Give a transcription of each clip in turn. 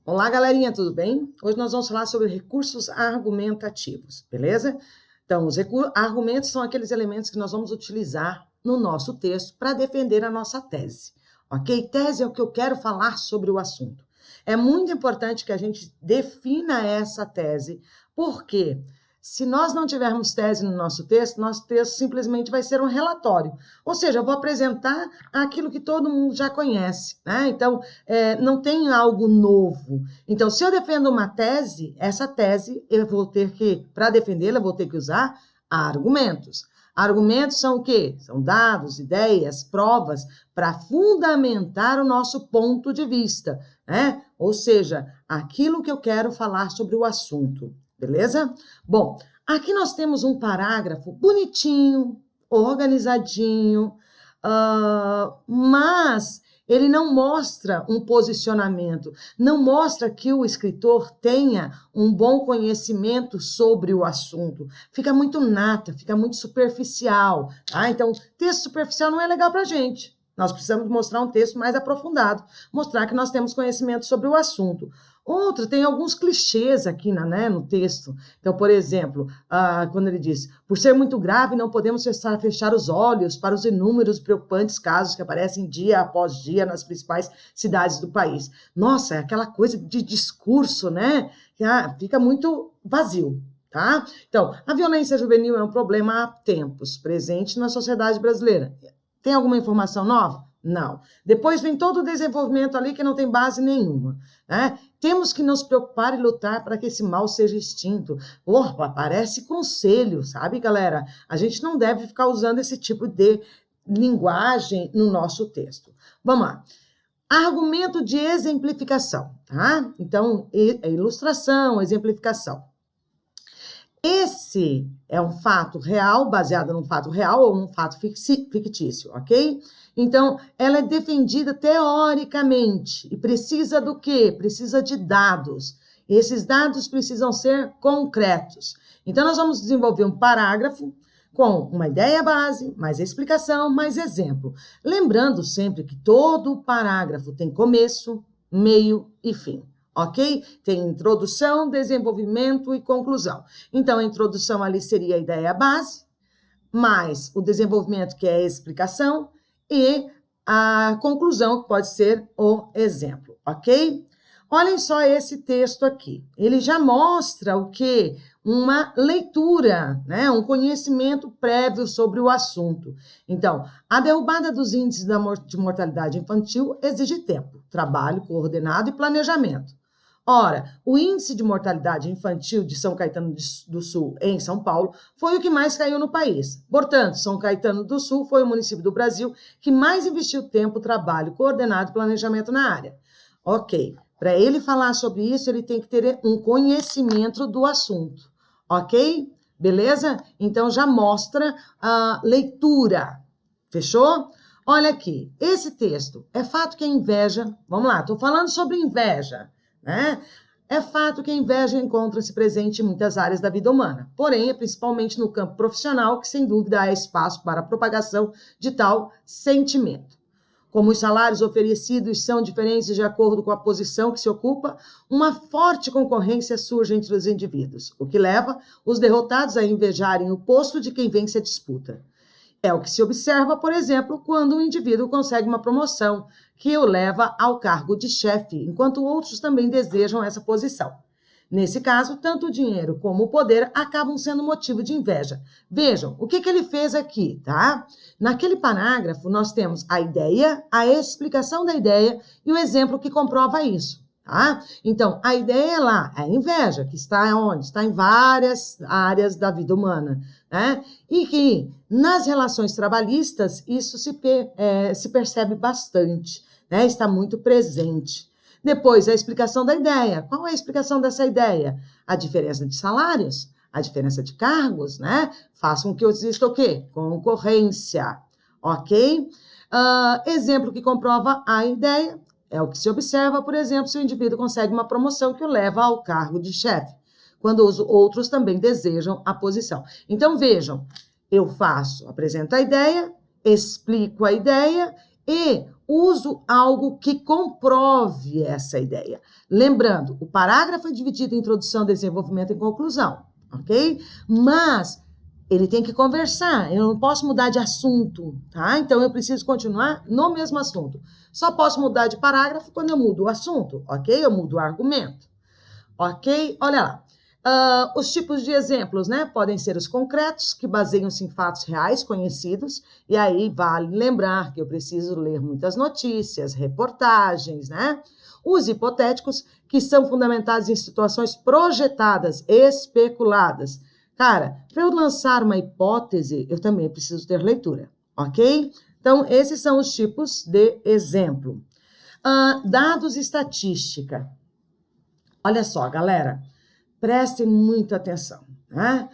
Olá, galerinha, tudo bem? Hoje nós vamos falar sobre recursos argumentativos, beleza? Então, os argumentos são aqueles elementos que nós vamos utilizar no nosso texto para defender a nossa tese, ok? Tese é o que eu quero falar sobre o assunto. É muito importante que a gente defina essa tese, porque se nós não tivermos tese no nosso texto simplesmente vai ser um relatório. Ou seja, eu vou apresentar aquilo que todo mundo já conhece, né? Então, não tem algo novo. Então, se eu defendo uma tese, essa tese, eu vou ter que, para defendê-la, eu vou ter que usar argumentos. Argumentos são o quê? São dados, ideias, provas, para fundamentar o nosso ponto de vista, né? Ou seja, aquilo que eu quero falar sobre o assunto. Beleza? Bom, aqui nós temos um parágrafo bonitinho, organizadinho, mas ele não mostra um posicionamento, não mostra que o escritor tenha um bom conhecimento sobre o assunto. Fica muito nata, fica muito superficial, tá? Então, texto superficial não é legal para a gente. Nós precisamos mostrar um texto mais aprofundado, mostrar que nós temos conhecimento sobre o assunto. Outro, tem alguns clichês aqui no texto. Então, por exemplo, quando ele diz, por ser muito grave, não podemos fechar os olhos para os inúmeros preocupantes casos que aparecem dia após dia nas principais cidades do país. Nossa, é aquela coisa de discurso, né? Que fica muito vazio, tá? Então, a violência juvenil é um problema há tempos, presente na sociedade brasileira. Tem alguma informação nova? Não. Depois vem todo o desenvolvimento ali que não tem base nenhuma, né? Temos que nos preocupar e lutar para que esse mal seja extinto. Parece conselho, sabe, galera? A gente não deve ficar usando esse tipo de linguagem no nosso texto. Vamos lá. Argumento de exemplificação, tá? Então, ilustração, exemplificação. Esse é um fato real, baseado num fato real ou num fato fictício, ok? Então, ela é defendida teoricamente e precisa do quê? Precisa de dados. Esses dados precisam ser concretos. Então, nós vamos desenvolver um parágrafo com uma ideia base, mais explicação, mais exemplo. Lembrando sempre que todo parágrafo tem começo, meio e fim. Ok? Tem introdução, desenvolvimento e conclusão. Então, a introdução ali seria a ideia base, mais o desenvolvimento, que é a explicação, e a conclusão, que pode ser o exemplo, ok? Olhem só esse texto aqui. Ele já mostra o quê? Uma leitura, né? Um conhecimento prévio sobre o assunto. Então, a derrubada dos índices de mortalidade infantil exige tempo, trabalho coordenado e planejamento. Ora, o índice de mortalidade infantil de São Caetano do Sul, em São Paulo, foi o que mais caiu no país. Portanto, São Caetano do Sul foi o município do Brasil que mais investiu tempo, trabalho, coordenado e planejamento na área. Ok, para ele falar sobre isso, ele tem que ter um conhecimento do assunto. Ok? Beleza? Então, já mostra a leitura. Fechou? Olha aqui, esse texto, é fato que a inveja... Vamos lá, estou falando sobre inveja. Né? É fato que a inveja encontra-se presente em muitas áreas da vida humana, porém é principalmente no campo profissional que, sem dúvida, há espaço para a propagação de tal sentimento. Como os salários oferecidos são diferentes de acordo com a posição que se ocupa, uma forte concorrência surge entre os indivíduos, o que leva os derrotados a invejarem o posto de quem vence a disputa. É o que se observa, por exemplo, quando um indivíduo consegue uma promoção que o leva ao cargo de chefe, enquanto outros também desejam essa posição. Nesse caso, tanto o dinheiro como o poder acabam sendo motivo de inveja. Vejam, o que ele fez aqui, tá? Naquele parágrafo, nós temos a ideia, a explicação da ideia e o exemplo que comprova isso. Tá? Então, a ideia é lá, a inveja, que está onde? Está em várias áreas da vida humana, né? E que nas relações trabalhistas isso se percebe bastante, né? Está muito presente. Depois, a explicação da ideia. Qual é a explicação dessa ideia? A diferença de salários, a diferença de cargos, né? Façam que exista o quê? Concorrência, ok? Exemplo que comprova a ideia. É o que se observa, por exemplo, se o indivíduo consegue uma promoção que o leva ao cargo de chefe, quando os outros também desejam a posição. Então, vejam, eu apresento a ideia, explico a ideia e uso algo que comprove essa ideia. Lembrando, o parágrafo é dividido em introdução, desenvolvimento e conclusão, ok? Mas ele tem que conversar, eu não posso mudar de assunto, tá? Então, eu preciso continuar no mesmo assunto. Só posso mudar de parágrafo quando eu mudo o assunto, ok? Eu mudo o argumento, ok? Olha lá. Os tipos de exemplos, né? Podem ser os concretos, que baseiam-se em fatos reais conhecidos, e aí vale lembrar que eu preciso ler muitas notícias, reportagens, né? Os hipotéticos, que são fundamentados em situações projetadas, especuladas. Cara, para eu lançar uma hipótese, eu também preciso ter leitura, ok? Então, esses são os tipos de exemplo. Dados e estatística. Olha só, galera. Prestem muita atenção, né?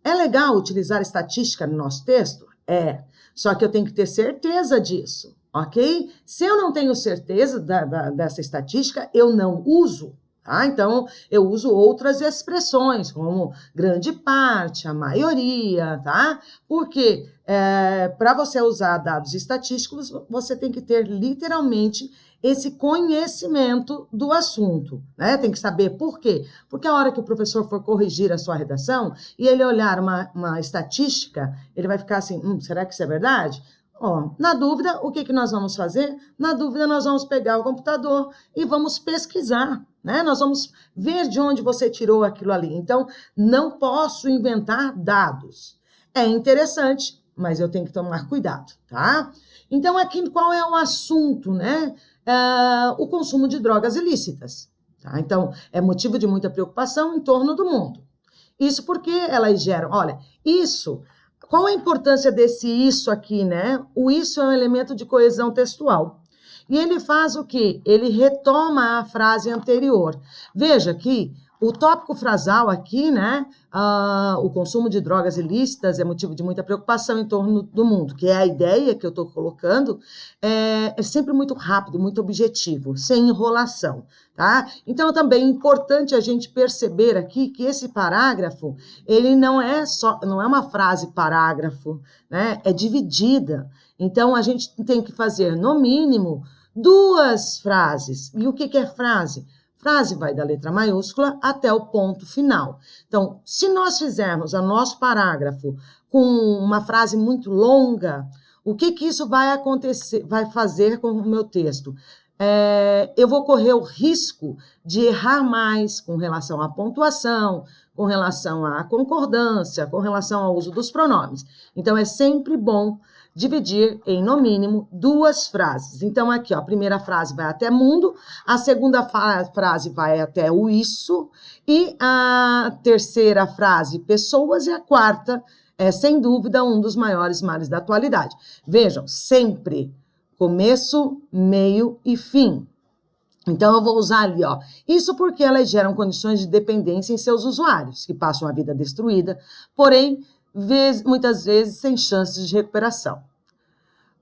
É legal utilizar estatística no nosso texto? É, só que eu tenho que ter certeza disso, ok? Se eu não tenho certeza dessa estatística, eu não uso, tá? Então, eu uso outras expressões, como grande parte, a maioria, tá? Porque para você usar dados estatísticos, você tem que ter literalmente esse conhecimento do assunto, né? Tem que saber por quê. Porque a hora que o professor for corrigir a sua redação e ele olhar uma estatística, ele vai ficar assim, será que isso é verdade? Na dúvida, o que nós vamos fazer? Na dúvida, nós vamos pegar o computador e vamos pesquisar, né? Nós vamos ver de onde você tirou aquilo ali. Então, não posso inventar dados. É interessante, mas eu tenho que tomar cuidado, tá? Então, aqui, qual é o assunto, né? O consumo de drogas ilícitas, tá? Então, é motivo de muita preocupação em torno do mundo. Isso porque elas geram, olha, isso, qual a importância desse isso aqui, né? O isso é um elemento de coesão textual. E ele faz o quê? Ele retoma a frase anterior. Veja que o tópico frasal aqui, né? O consumo de drogas ilícitas é motivo de muita preocupação em torno do mundo, que é a ideia que eu estou colocando, é sempre muito rápido, muito objetivo, sem enrolação, tá? Então, também é importante a gente perceber aqui que esse parágrafo, ele não é uma frase parágrafo, né? É dividida. Então, a gente tem que fazer, no mínimo, 2 frases. E o que é frase? Frase vai da letra maiúscula até o ponto final. Então, se nós fizermos o nosso parágrafo com uma frase muito longa, o que isso vai acontecer, vai fazer com o meu texto? Eu vou correr o risco de errar mais com relação à pontuação, com relação à concordância, com relação ao uso dos pronomes. Então, é sempre bom dividir em, no mínimo, 2 frases. Então, aqui, ó, a primeira frase vai até mundo, a segunda frase vai até o isso, e a terceira frase, pessoas, e a quarta é, sem dúvida, um dos maiores males da atualidade. Vejam, sempre começo, meio e fim. Então, eu vou usar ali, ó. Isso porque elas geram condições de dependência em seus usuários, que passam a vida destruída, porém, muitas vezes sem chances de recuperação.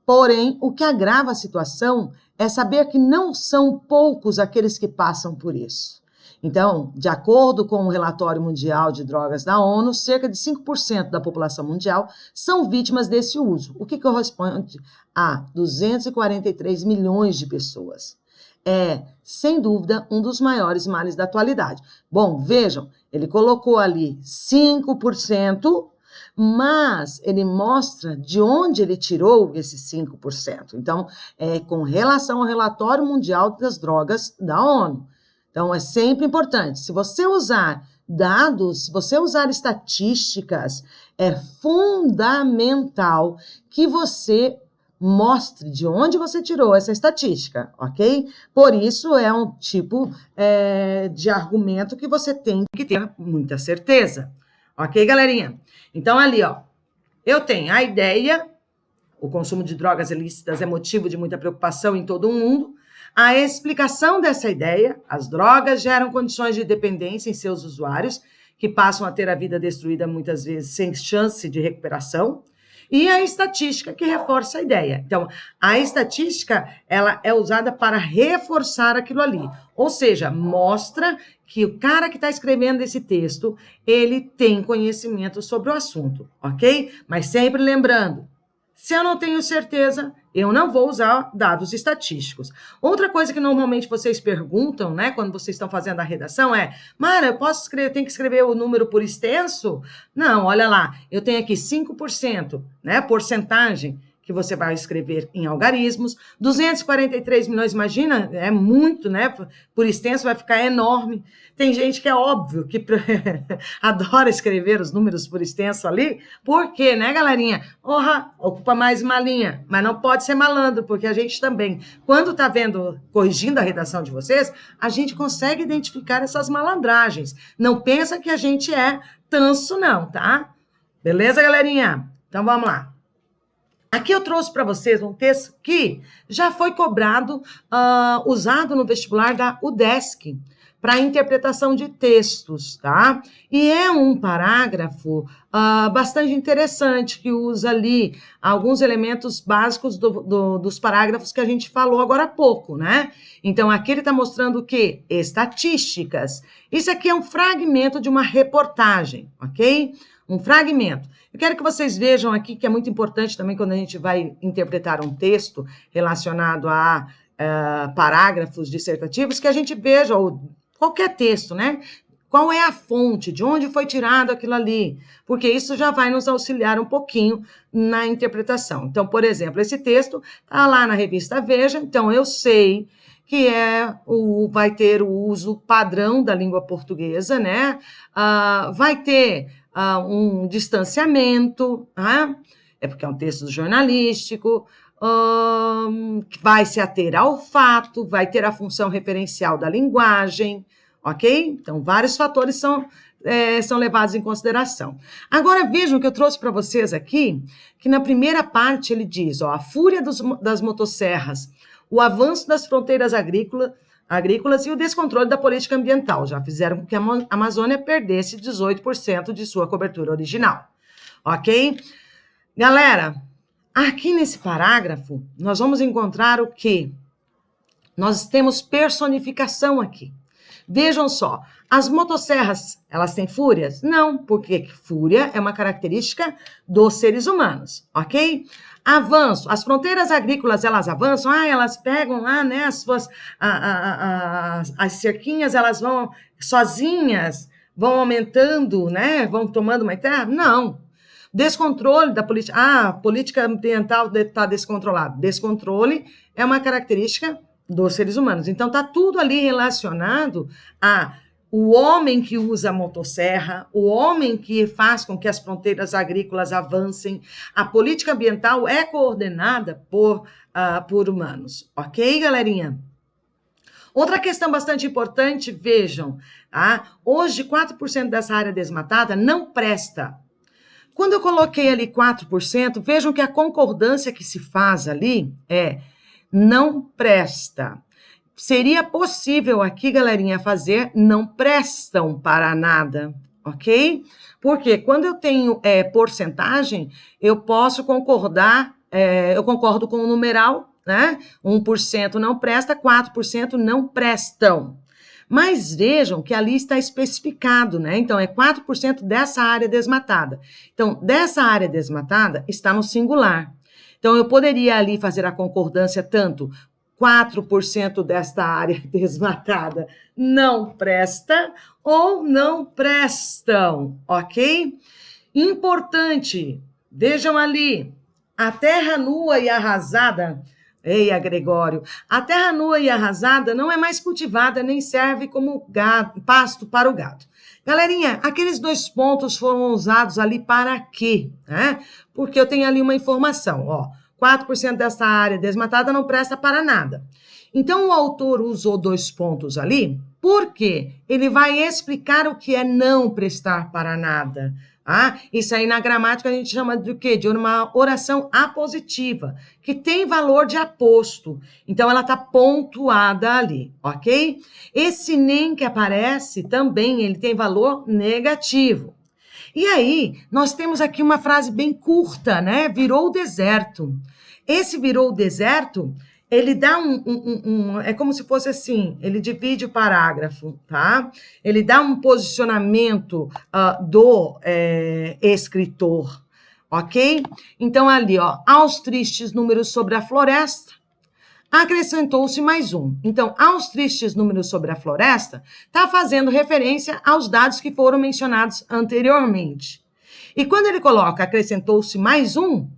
Porém, o que agrava a situação é saber que não são poucos aqueles que passam por isso. Então, de acordo com o Relatório Mundial de Drogas da ONU, cerca de 5% da população mundial são vítimas desse uso, o que corresponde a 243 milhões de pessoas. É, sem dúvida, um dos maiores males da atualidade. Bom, vejam, ele colocou ali 5%, mas ele mostra de onde ele tirou esses 5%. Então, é com relação ao Relatório Mundial das Drogas da ONU. Então, é sempre importante. Se você usar dados, se você usar estatísticas, é fundamental que você mostre de onde você tirou essa estatística, ok? Por isso, é um tipo de argumento que você tem que ter muita certeza. Ok, galerinha? Então, ali, ó, eu tenho a ideia, o consumo de drogas ilícitas é motivo de muita preocupação em todo o mundo, a explicação dessa ideia, as drogas geram condições de dependência em seus usuários, que passam a ter a vida destruída muitas vezes sem chance de recuperação, e a estatística que reforça a ideia. Então, a estatística, ela é usada para reforçar aquilo ali. Ou seja, mostra que o cara que está escrevendo esse texto, ele tem conhecimento sobre o assunto, ok? Mas sempre lembrando, Se eu não tenho certeza, eu não vou usar dados estatísticos. Outra coisa que normalmente vocês perguntam, né, quando vocês estão fazendo a redação é: Mara, eu posso escrever, tem que escrever o número por extenso? Não, olha lá, eu tenho aqui 5%, né, porcentagem, que você vai escrever em algarismos, 243 milhões, imagina, é muito, né? Por extenso vai ficar enorme. Tem gente que é óbvio que adora escrever os números por extenso ali, por quê, né, galerinha? Ocupa mais uma linha, mas não pode ser malandro, porque a gente também, quando tá vendo, corrigindo a redação de vocês, a gente consegue identificar essas malandragens. Não pensa que a gente é tanso, não, tá? Beleza, galerinha? Então vamos lá. Aqui eu trouxe para vocês um texto que já foi cobrado, usado no vestibular da UDESC, para interpretação de textos, tá? E é um parágrafo bastante interessante, que usa ali alguns elementos básicos dos parágrafos que a gente falou agora há pouco, né? Então, aqui ele está mostrando o quê? Estatísticas. Isso aqui é um fragmento de uma reportagem, ok? Um fragmento. Eu quero que vocês vejam aqui, que é muito importante também quando a gente vai interpretar um texto relacionado a parágrafos dissertativos, que a gente veja, ou qualquer texto, né? Qual é a fonte, de onde foi tirado aquilo ali, porque isso já vai nos auxiliar um pouquinho na interpretação. Então, por exemplo, esse texto está lá na revista Veja, então eu sei que vai ter o uso padrão da língua portuguesa, né? Vai ter um distanciamento, é porque é um texto jornalístico, vai se ater ao fato, vai ter a função referencial da linguagem, ok? Então, vários fatores são levados em consideração. Agora, vejam que eu trouxe para vocês aqui, que na primeira parte ele diz, a fúria das motosserras, o avanço das fronteiras agrícolas e o descontrole da política ambiental já fizeram com que a Amazônia perdesse 18% de sua cobertura original, ok? Galera, aqui nesse parágrafo, nós vamos encontrar o quê? Nós temos personificação aqui. Vejam só, as motosserras, elas têm fúrias? Não, porque fúria é uma característica dos seres humanos, ok? Avanço, as fronteiras agrícolas, elas avançam, elas pegam lá, né, as cerquinhas, elas vão sozinhas, vão aumentando, né, vão tomando mais terra? Não. Descontrole da política, a política ambiental está descontrolada. Descontrole é uma característica dos seres humanos. Então, está tudo ali relacionado a o homem que usa a motosserra, o homem que faz com que as fronteiras agrícolas avancem. A política ambiental é coordenada por humanos. Ok, galerinha? Outra questão bastante importante, vejam, hoje 4% dessa área desmatada não presta. Quando eu coloquei ali 4%, vejam que a concordância que se faz ali é não presta. Seria possível aqui, galerinha, fazer não prestam para nada, ok? Porque quando eu tenho porcentagem, eu posso concordar, eu concordo com o numeral, né? 1% não presta, 4% não prestam. Mas vejam que ali está especificado, né? Então, é 4% dessa área desmatada. Então, dessa área desmatada está no singular. Então, eu poderia ali fazer a concordância tanto 4% desta área desmatada não presta ou não prestam, ok? Importante, vejam ali, a terra nua e arrasada, eia, Gregório, a terra nua e arrasada não é mais cultivada nem serve como pasto para o gado. Galerinha, aqueles 2 pontos foram usados ali para quê? Porque eu tenho ali uma informação, 4% dessa área desmatada não presta para nada. Então, o autor usou 2 pontos ali, porque ele vai explicar o que é não prestar para nada. Isso aí na gramática a gente chama de quê? De uma oração apositiva, que tem valor de aposto. Então, ela está pontuada ali, ok? Esse nem que aparece também, ele tem valor negativo. E aí, nós temos aqui uma frase bem curta, né? Virou o deserto. Esse virou o deserto, ele dá é como se fosse assim, ele divide o parágrafo, tá? Ele dá um posicionamento do escritor, ok? Então, ali, ó, aos tristes números sobre a floresta, acrescentou-se mais um. Então, aos tristes números sobre a floresta, está fazendo referência aos dados que foram mencionados anteriormente. E quando ele coloca acrescentou-se mais um,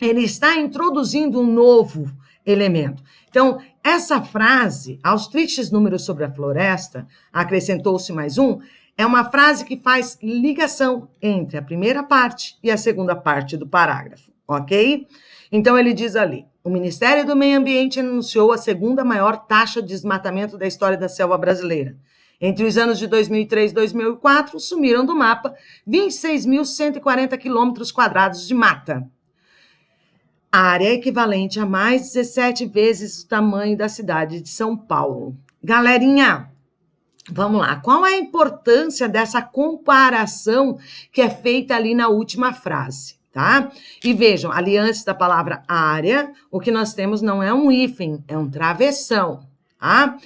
ele está introduzindo um novo elemento. Então, essa frase, aos tristes números sobre a floresta, acrescentou-se mais um, é uma frase que faz ligação entre a primeira parte e a segunda parte do parágrafo, ok? Então, ele diz ali, o Ministério do Meio Ambiente anunciou a segunda maior taxa de desmatamento da história da selva brasileira. Entre os anos de 2003 e 2004, sumiram do mapa 26.140 quilômetros quadrados de mata. A área é equivalente a mais 17 vezes o tamanho da cidade de São Paulo. Galerinha, vamos lá. Qual é a importância dessa comparação que é feita ali na última frase, tá? E vejam, ali antes da palavra área, o que nós temos não é um hífen, é um travessão, tá?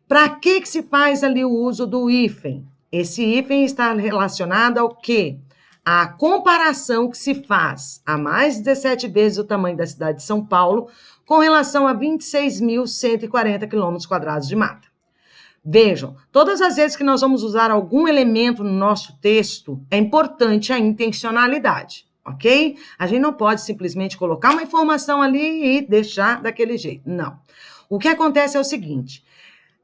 Para que se faz ali o uso do hífen? Esse hífen está relacionado ao quê? A comparação que se faz a mais 17 vezes o tamanho da cidade de São Paulo com relação a 26.140 quilômetros quadrados de mata. Vejam, todas as vezes que nós vamos usar algum elemento no nosso texto, é importante a intencionalidade, ok? A gente não pode simplesmente colocar uma informação ali e deixar daquele jeito, não. O que acontece é o seguinte,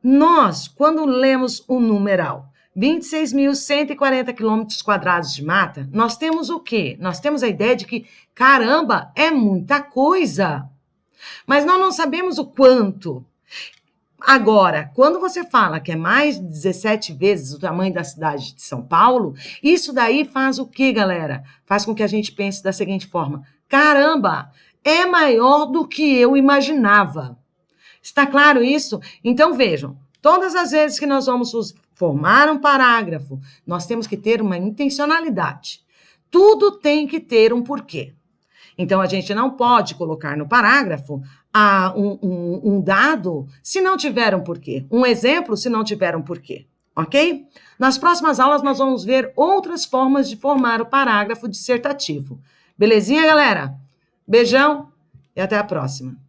nós, quando lemos o numeral 26.140 quilômetros quadrados de mata, nós temos o quê? Nós temos a ideia de que, caramba, é muita coisa. Mas nós não sabemos o quanto. Agora, quando você fala que é mais de 17 vezes o tamanho da cidade de São Paulo, isso daí faz o quê, galera? Faz com que a gente pense da seguinte forma, caramba, é maior do que eu imaginava. Está claro isso? Então, vejam, todas as vezes que nós vamos formar um parágrafo, nós temos que ter uma intencionalidade. Tudo tem que ter um porquê. Então, a gente não pode colocar no parágrafo um dado se não tiver um porquê. Um exemplo se não tiver um porquê, ok? Nas próximas aulas, nós vamos ver outras formas de formar o parágrafo dissertativo. Belezinha, galera? Beijão e até a próxima.